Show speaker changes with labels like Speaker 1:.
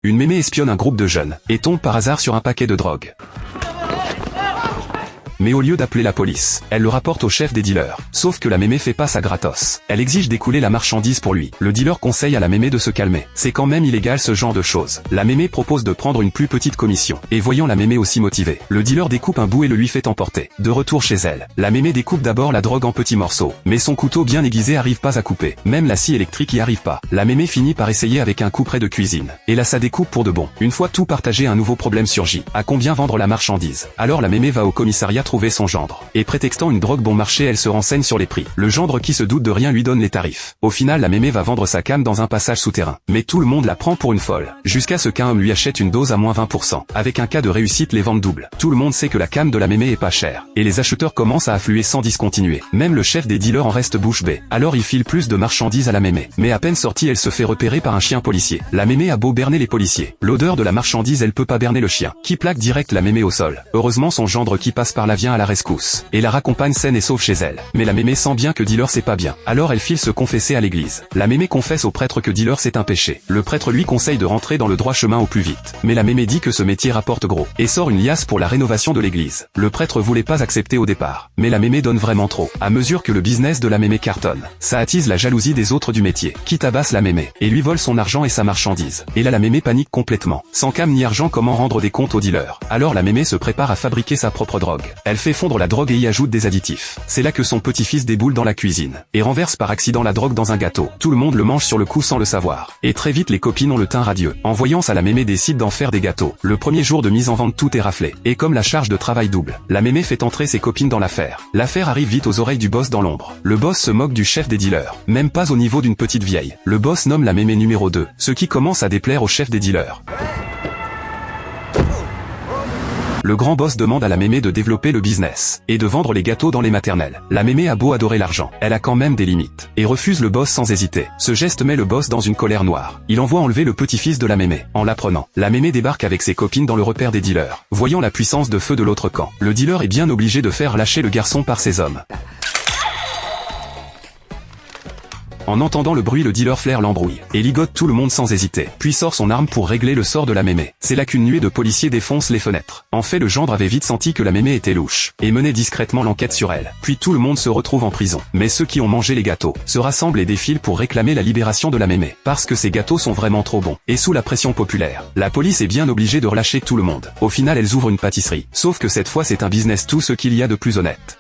Speaker 1: Une mémé espionne un groupe de jeunes, et tombe par hasard sur un paquet de drogue. Mais au lieu d'appeler la police, elle le rapporte au chef des dealers. Sauf que la mémé fait pas ça gratos. Elle exige d'écouler la marchandise pour lui. Le dealer conseille à la mémé de se calmer. C'est quand même illégal ce genre de choses. La mémé propose de prendre une plus petite commission. Et voyant la mémé aussi motivée, le dealer découpe un bout et le lui fait emporter. De retour chez elle, la mémé découpe d'abord la drogue en petits morceaux. Mais son couteau bien aiguisé arrive pas à couper. Même la scie électrique y arrive pas. La mémé finit par essayer avec un couperet de cuisine. Et là ça découpe pour de bon. Une fois tout partagé, un nouveau problème surgit. À combien vendre la marchandise? Alors la mémé va au commissariat trouver son gendre. Et prétextant une drogue bon marché, elle se renseigne sur les prix. Le gendre qui se doute de rien lui donne les tarifs. Au final, la mémé va vendre sa cam dans un passage souterrain. Mais tout le monde la prend pour une folle. Jusqu'à ce qu'un homme lui achète une dose à moins 20%. Avec un cas de réussite, les ventes doublent. Tout le monde sait que la cam de la mémé est pas chère. Et les acheteurs commencent à affluer sans discontinuer. Même le chef des dealers en reste bouche bée. Alors il file plus de marchandises à la mémé. Mais à peine sortie, elle se fait repérer par un chien policier. La mémé a beau berner les policiers. L'odeur de la marchandise, elle peut pas berner le chien, qui plaque direct la mémé au sol. Heureusement, son gendre qui passe par là vient à la rescousse. Et la raccompagne saine et sauve chez elle. Mais la mémé sent bien que dealer c'est pas bien. Alors elle file se confesser à l'église. La mémé confesse au prêtre que dealer c'est un péché. Le prêtre lui conseille de rentrer dans le droit chemin au plus vite. Mais la mémé dit que ce métier rapporte gros. Et sort une liasse pour la rénovation de l'église. Le prêtre voulait pas accepter au départ. Mais la mémé donne vraiment trop. À mesure que le business de la mémé cartonne, ça attise la jalousie des autres du métier, qui tabassent la mémé. Et lui vole son argent et sa marchandise. Et là la mémé panique complètement. Sans cam ni argent, comment rendre des comptes au dealer? Alors la mémé se prépare à fabriquer sa propre drogue. Elle fait fondre la drogue et y ajoute des additifs. C'est là que son petit-fils déboule dans la cuisine et renverse par accident la drogue dans un gâteau. Tout le monde le mange sur le coup sans le savoir. Et très vite les copines ont le teint radieux. En voyant ça, la mémé décide d'en faire des gâteaux. Le premier jour de mise en vente, tout est raflé. Et comme la charge de travail double, la mémé fait entrer ses copines dans l'affaire. L'affaire arrive vite aux oreilles du boss dans l'ombre. Le boss se moque du chef des dealers. Même pas au niveau d'une petite vieille. Le boss nomme la mémé numéro 2, ce qui commence à déplaire au chef des dealers. Le grand boss demande à la mémé de développer le business et de vendre les gâteaux dans les maternelles. La mémé a beau adorer l'argent, elle a quand même des limites et refuse le boss sans hésiter. Ce geste met le boss dans une colère noire. Il envoie enlever le petit-fils de la mémé. En l'apprenant, la mémé débarque avec ses copines dans le repère des dealers. Voyant la puissance de feu de l'autre camp, le dealer est bien obligé de faire lâcher le garçon par ses hommes. En entendant le bruit, le dealer flaire l'embrouille et ligote tout le monde sans hésiter, puis sort son arme pour régler le sort de la mémé. C'est là qu'une nuée de policiers défonce les fenêtres. En fait, le gendre avait vite senti que la mémé était louche et menait discrètement l'enquête sur elle. Puis tout le monde se retrouve en prison. Mais ceux qui ont mangé les gâteaux se rassemblent et défilent pour réclamer la libération de la mémé, parce que ces gâteaux sont vraiment trop bons. Et sous la pression populaire, la police est bien obligée de relâcher tout le monde. Au final, elles ouvrent une pâtisserie. Sauf que cette fois, c'est un business tout ce qu'il y a de plus honnête.